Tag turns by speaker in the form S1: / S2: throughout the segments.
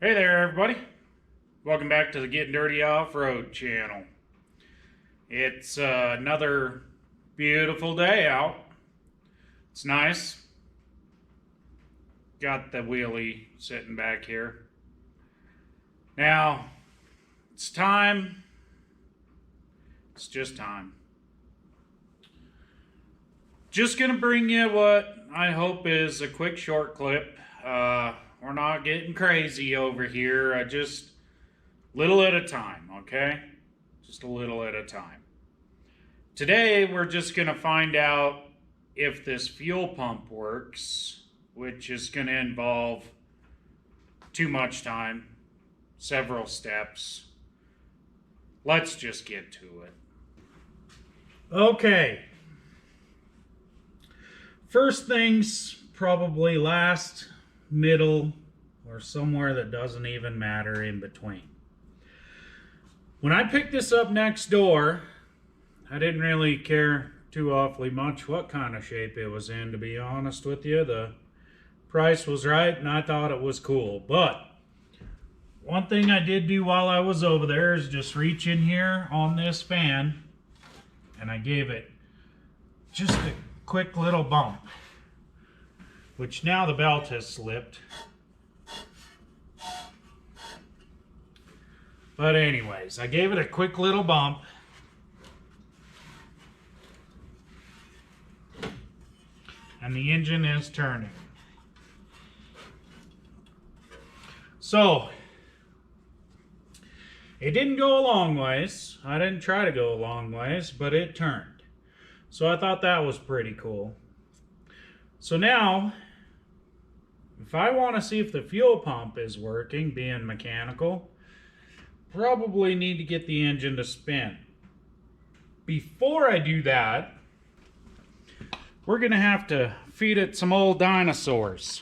S1: Hey there, everybody. Welcome back to the Getting Dirty Off-Road channel. It's another beautiful day out. It's nice. Got the wheelie sitting back here. Now, it's time. It's just time. Just gonna bring you what I hope is a quick short clip. We're not getting crazy over here. Just little at a time, okay? Just a little at a time. Today, we're just going to find out if this fuel pump works, which is going to involve too much time, several steps. Let's just get to it. Okay. First things probably last, middle, or somewhere that doesn't even matter in between. When I picked this up next door, I didn't really care too awfully much what kind of shape it was in, to be honest with you. The price was right and I thought it was cool. But one thing I did do while I was over there is just reach in here on this fan and I gave it just a quick little bump, which now the belt has slipped. But anyways, I gave it a quick little bump. And the engine is turning. So, it didn't go a long ways. I didn't try to go a long ways, but it turned. So I thought that was pretty cool. So now, if I want to see if the fuel pump is working, being mechanical, probably need to get the engine to spin. Before I do that, we're going to have to feed it some old dinosaurs.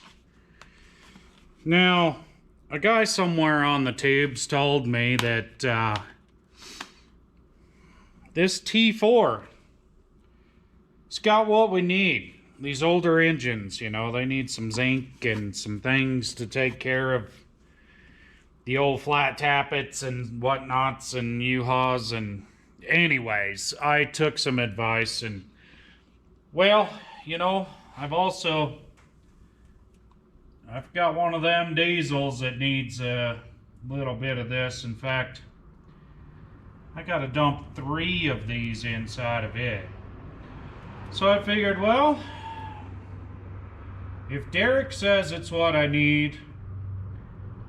S1: Now, a guy somewhere on the tubes told me that this T4, it's got what we need. These older engines, you know, they need some zinc and some things to take care of the old flat tappets and whatnots and U-Hauls. And anyways, I took some advice and, well, you know, I've got one of them diesels that needs a little bit of this. In fact, I got to dump 3 of these inside of it. So I figured, well, if Derek says it's what I need,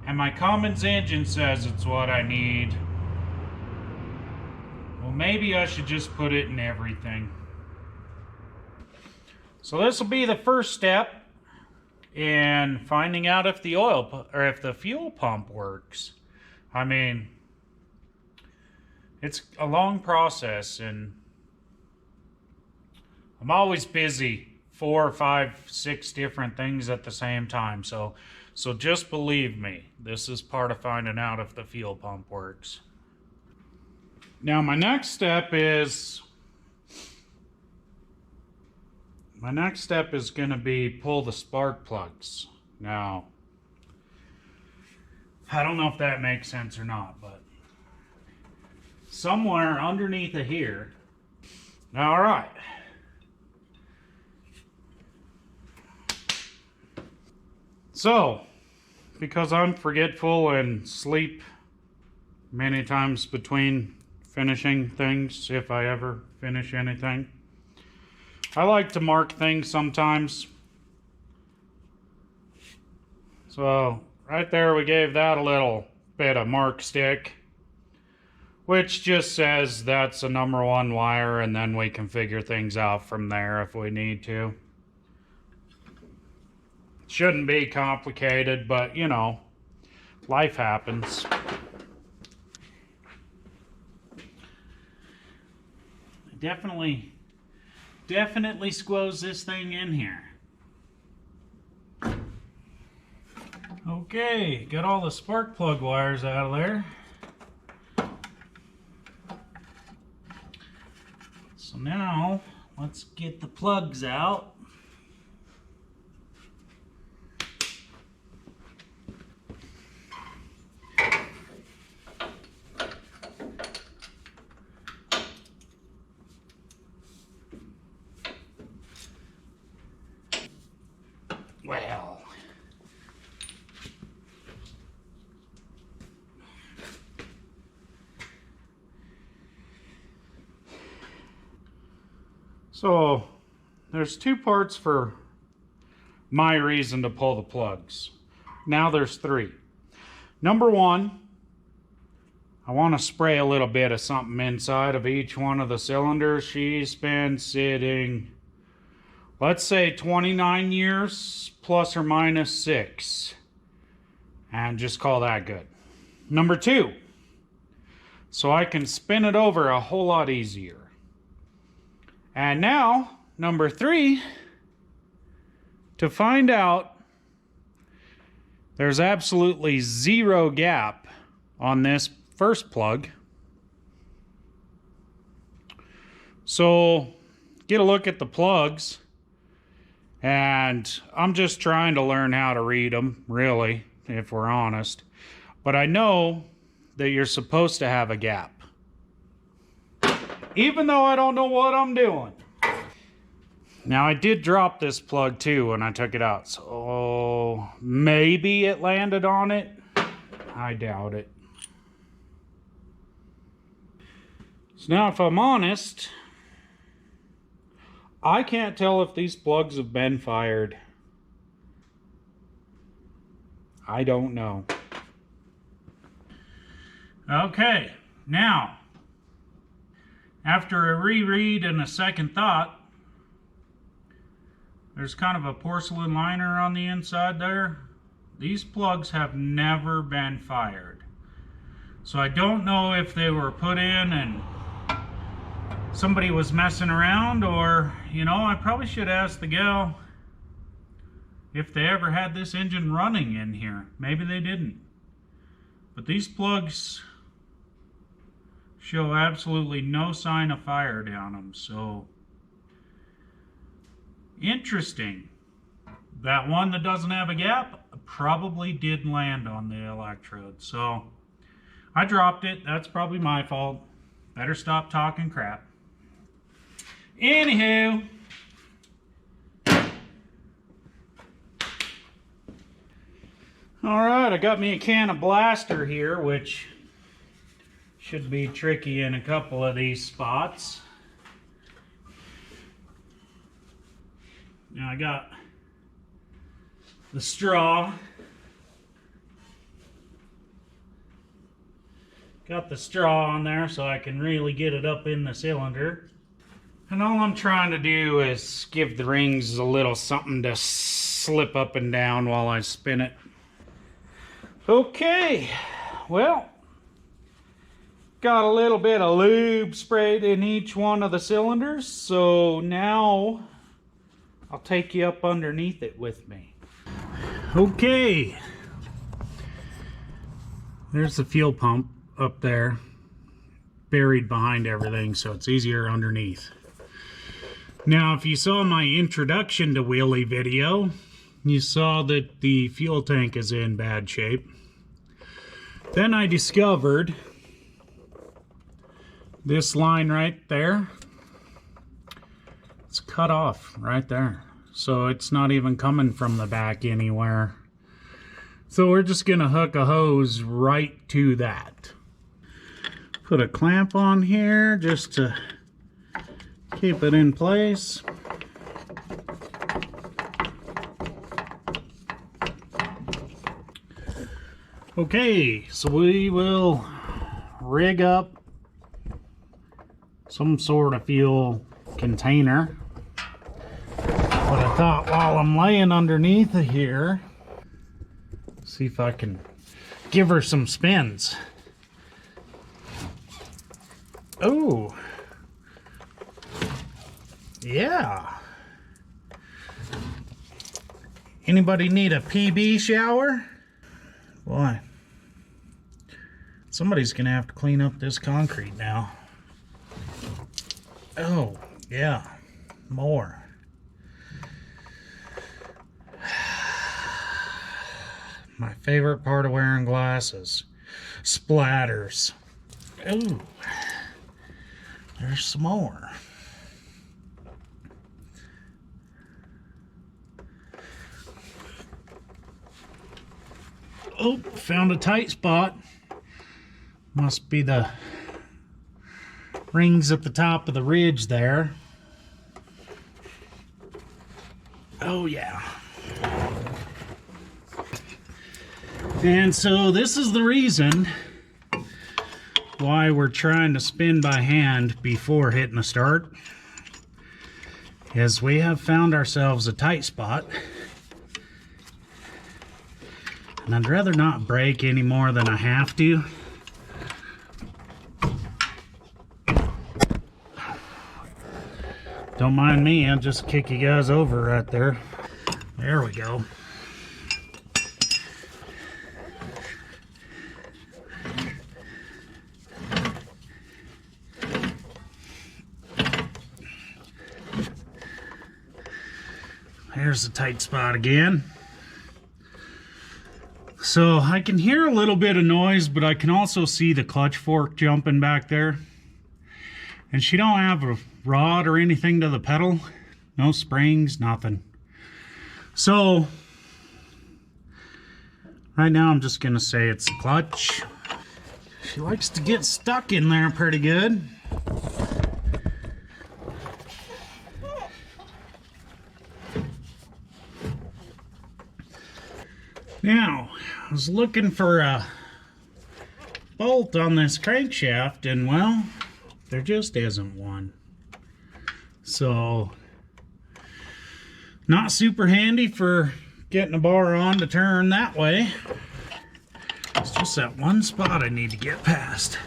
S1: and my Cummins engine says it's what I need, well, maybe I should just put it in everything. So this will be the first step in finding out if the if the fuel pump works. I mean, it's a long process, and I'm always busy 4, 5, 6 different things at the same time. So just believe me, this is part of finding out if the fuel pump works. Now my next step is going to be pull the spark plugs. Now, I don't know if that makes sense or not, but somewhere underneath of here. All right. So, because I'm forgetful and sleep many times between finishing things, if I ever finish anything, I like to mark things sometimes. So, right there we gave that a little bit of mark stick, which just says that's a number 1 wire, and then we can figure things out from there if we need to. Shouldn't be complicated, but you know, life happens. Definitely squoze this thing in here. Okay, got all the spark plug wires out of there. So now, let's get the plugs out. So there's two parts for my reason to pull the plugs. Now there's three. Number one, I want to spray a little bit of something inside of each one of the cylinders. She's been sitting, let's say 29 years plus or minus 6. And just call that good. Number two, so I can spin it over a whole lot easier. And now, number three, to find out there's absolutely zero gap on this first plug. So get a look at the plugs, and I'm just trying to learn how to read them, really, if we're honest. But I know that you're supposed to have a gap, even though I don't know what I'm doing. Now, I did drop this plug too when I took it out, so maybe it landed on it. I doubt it. So now, if I'm honest, I can't tell if these plugs have been fired. I don't know. Okay, now, after a reread and a second thought, there's kind of a porcelain liner on the inside there. These plugs have never been fired. So I don't know if they were put in and somebody was messing around, or, you know, I probably should ask the gal if they ever had this engine running in here. Maybe they didn't. But these plugs show absolutely no sign of fire down them, so interesting. That one that doesn't have a gap probably did land on the electrode, so I dropped it. That's probably my fault. Better stop talking crap. Anywho, alright, I got me a can of blaster here, which should be tricky in a couple of these spots. Now I got the straw. Got the straw on there so I can really get it up in the cylinder. And all I'm trying to do is give the rings a little something to slip up and down while I spin it. Okay, well, got a little bit of lube sprayed in each one of the cylinders, so now I'll take you up underneath it with me. Okay, there's the fuel pump up there, buried behind everything, so it's easier underneath. Now, if you saw my introduction to wheelie video, you saw that the fuel tank is in bad shape. Then I discovered this line right there. It's cut off right there. So it's not even coming from the back anywhere. So we're just gonna hook a hose right to that. Put a clamp on here just to keep it in place. Okay, so we will rig up some sort of fuel container. But I thought while I'm laying underneath of here, see if I can give her some spins. Oh, yeah. Anybody need a PB shower? Boy, somebody's gonna have to clean up this concrete now. Oh, yeah, more. My favorite part of wearing glasses, splatters. Ooh, there's some more. Oh, found a tight spot. Must be the rings at the top of the ridge there. Oh yeah. And so this is the reason why we're trying to spin by hand before hitting the start, is we have found ourselves a tight spot, and I'd rather not break any more than I have to. Don't mind me, I'll just kick you guys over right there. There we go. There's the tight spot again. So I can hear a little bit of noise, but I can also see the clutch fork jumping back there. And she don't have a rod or anything to the pedal. No springs, nothing. So right now I'm just gonna say it's the clutch. She likes to get stuck in there pretty good. Now, I was looking for a bolt on this crankshaft, and well, there just isn't one. So, not super handy for getting a bar on to turn that way. It's just that one spot I need to get past.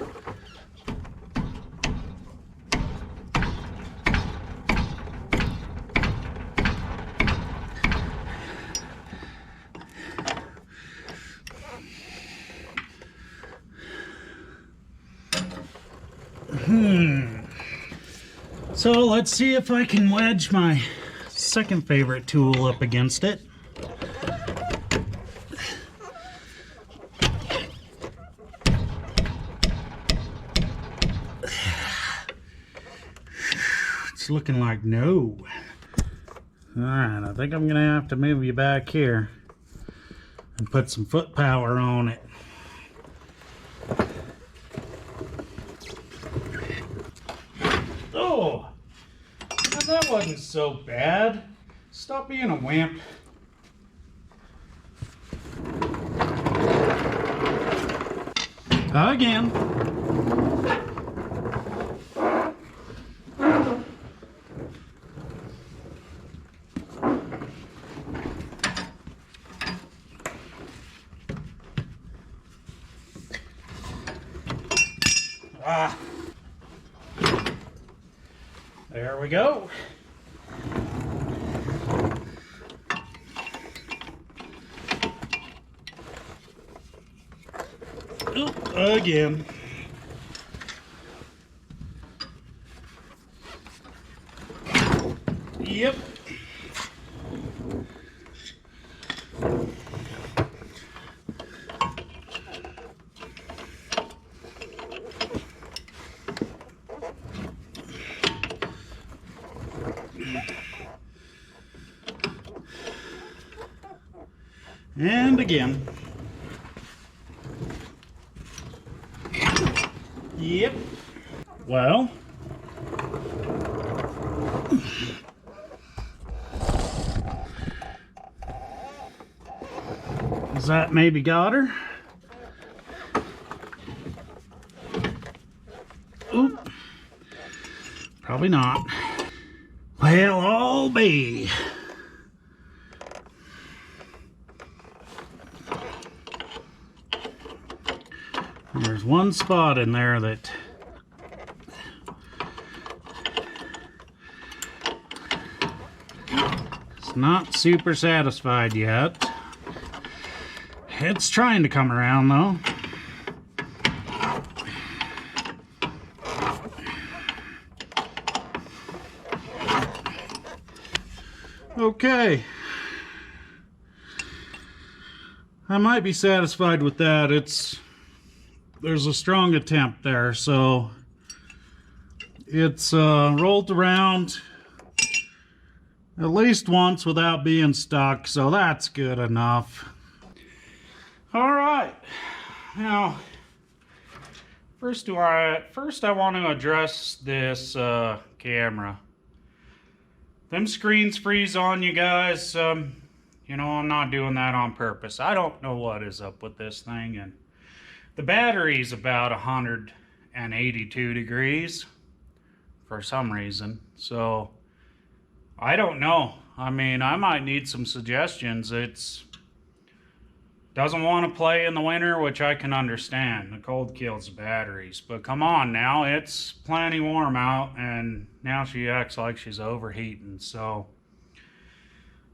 S1: So let's see if I can wedge my second favorite tool up against it. It's looking like no. Alright, I think I'm gonna have to move you back here and put some foot power on it. Oh, that wasn't so bad. Stop being a wimp. Again. Ah. There we go. Oop, again. Yep. And again. Yep. Well. Is that maybe got her? Oop. Probably not. Well, I'll be. There's one spot in there that is not super satisfied yet. It's trying to come around though. Okay. I might be satisfied with that. There's a strong attempt there, so it's rolled around at least once without being stuck, so that's good enough. All right, now first I want to address this camera. them screens freeze on you guys. You know, I'm not doing that on purpose. I don't know what is up with this thing, and the battery's about 182 degrees for some reason. So I don't know. I mean, I might need some suggestions. It's doesn't want to play in the winter, which I can understand. The cold kills the batteries. But come on now, it's plenty warm out, and now she acts like she's overheating. So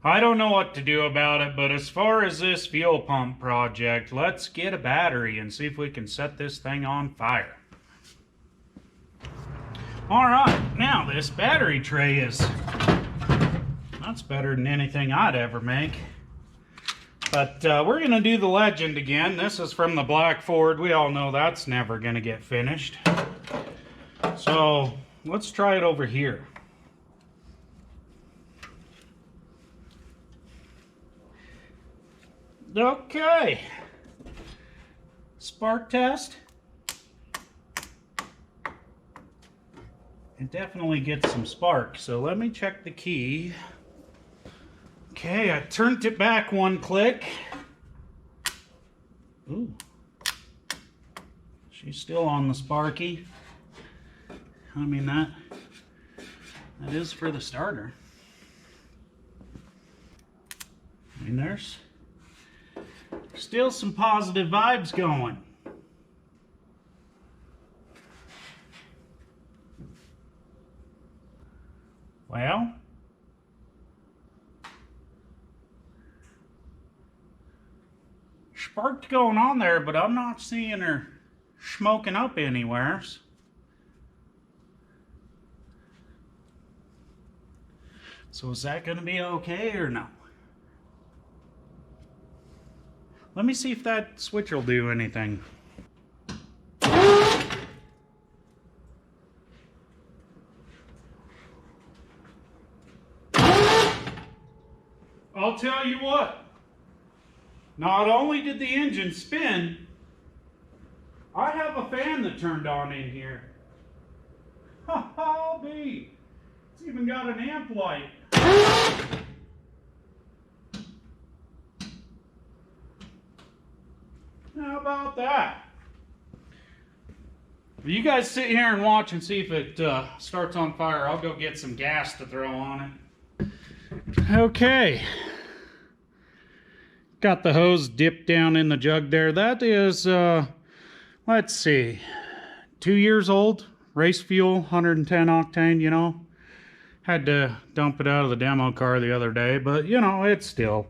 S1: I don't know what to do about it, but as far as this fuel pump project, let's get a battery and see if we can set this thing on fire. Alright, now this battery tray that's better than anything I'd ever make. But we're going to do the Legend again. This is from the black Ford. We all know that's never going to get finished. So let's try it over here. Okay. Spark test. It definitely gets some spark. So let me check the key. Okay, I turned it back one click. Ooh. She's still on the sparky. I mean, that is for the starter. I mean, there's still some positive vibes going. Well, sparked going on there, but I'm not seeing her smoking up anywhere. So is that going to be okay or no? Let me see if that switch will do anything. I'll tell you what. Not only did the engine spin, I have a fan that turned on in here. Ha-ha, B. It's even got an amp light. How about that? You guys sit here and watch and see if it starts on fire. I'll go get some gas to throw on it. Okay. Got the hose dipped down in the jug there. That is, let's see, 2 years old. Race fuel, 110 octane, you know. Had to dump it out of the demo car the other day, but, you know, it's still.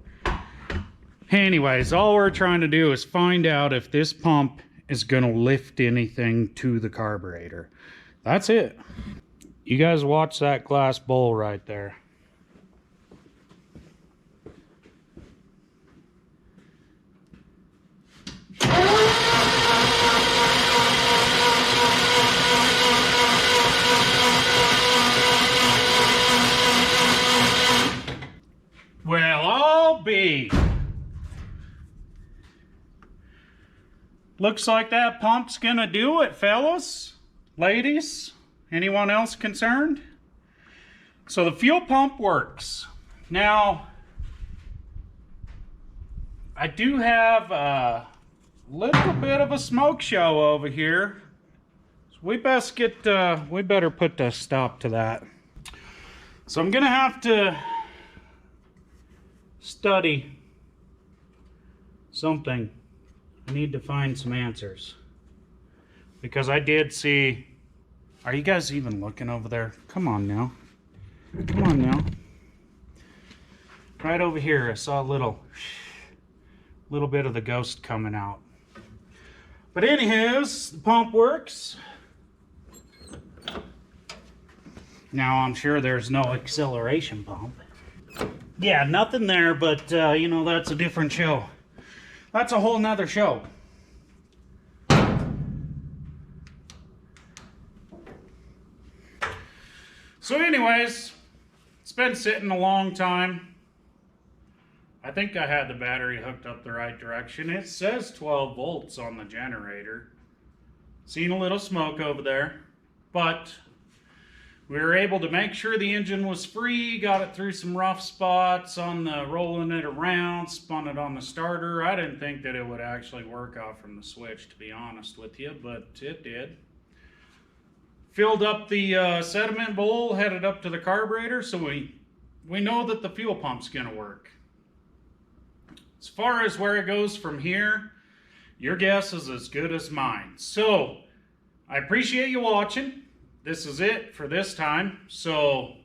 S1: Anyways, all we're trying to do is find out if this pump is going to lift anything to the carburetor. That's it. You guys watch that glass bowl right there. Well, I'll be. Looks like that pump's gonna do it, fellas, ladies, anyone else concerned? So the fuel pump works. Now, I do have a little bit of a smoke show over here. So we better put a stop to that. So I'm gonna have to study something. I need to find some answers. Because I did see... Are you guys even looking over there? Come on now. Come on now. Right over here, I saw a little bit of the ghost coming out. But anywho's, the pump works. Now I'm sure there's no acceleration pump. Yeah, nothing there, but you know, that's a different show. That's a whole nother show. So anyways, it's been sitting a long time. I think I had the battery hooked up the right direction. It says 12 volts on the generator. Seen a little smoke over there, but We were able to make sure the engine was free, got it through some rough spots on the rolling it around, spun it on the starter. I didn't think that it would actually work out from the switch, to be honest with you, but it did. Filled up the sediment bowl, headed up to the carburetor, so we know that the fuel pump's gonna work. As far as where it goes from here, your guess is as good as mine. So, I appreciate you watching. This is it for this time. So,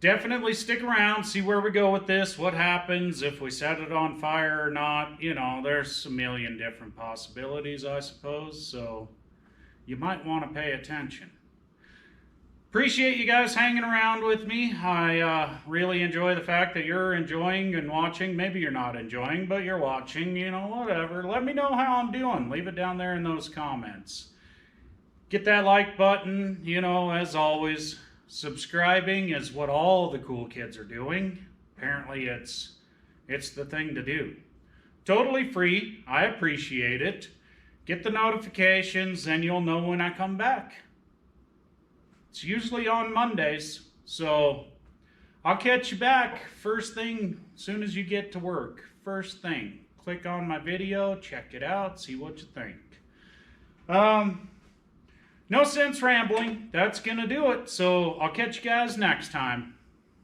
S1: definitely stick around, see where we go with this, what happens, if we set it on fire or not. You know, there's a million different possibilities, I suppose. So, you might want to pay attention. Appreciate you guys hanging around with me. I really enjoy the fact that you're enjoying and watching. Maybe you're not enjoying, but you're watching, you know, whatever. Let me know how I'm doing. Leave it down there in those comments. Get that like button, you know, as always. Subscribing is what all the cool kids are doing. Apparently it's the thing to do. Totally free. I appreciate it. Get the notifications and you'll know when I come back. It's usually on Mondays, so I'll catch you back first thing as soon as you get to work. First thing, click on my video, check it out, see what you think. No sense rambling, that's gonna do it, so I'll catch you guys next time.